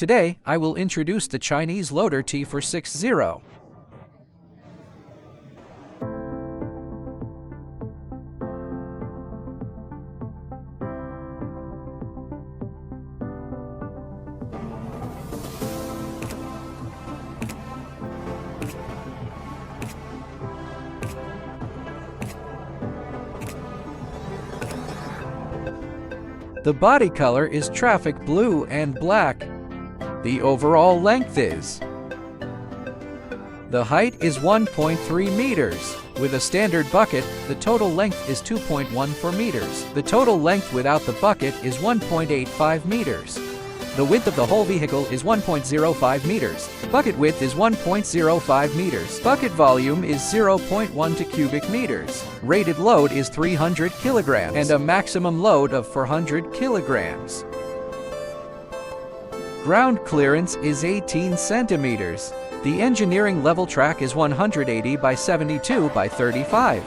Today, I will introduce the Chinese loader T460. The body color is traffic blue and black. The overall length is. The height is 1.3 meters. With a standard bucket, the total length is 2.14 meters. The total length without the bucket is 1.85 meters. The width of the whole vehicle is 1.05 meters. Bucket width is 1.05 meters. Bucket volume is 0.12 cubic meters. Rated load is 300 kilograms and a maximum load of 400 kilograms. Ground clearance is 18 centimeters. The engineering level track is 180 by 72 by 35.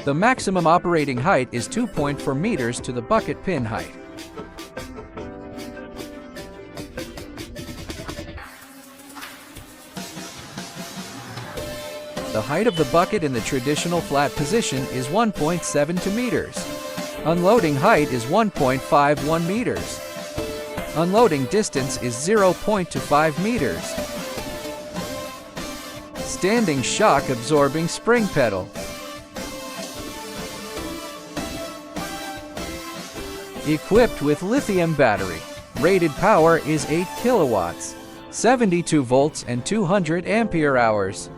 The maximum operating height is 2.4 meters to the bucket pin height. The height of the bucket in the traditional flat position is 1.72 meters. Unloading height is 1.51 meters. Unloading distance is 0.25 meters. Standing shock absorbing spring pedal. Equipped with lithium battery. Rated power is 8 kilowatts, 72 volts and 200 ampere hours.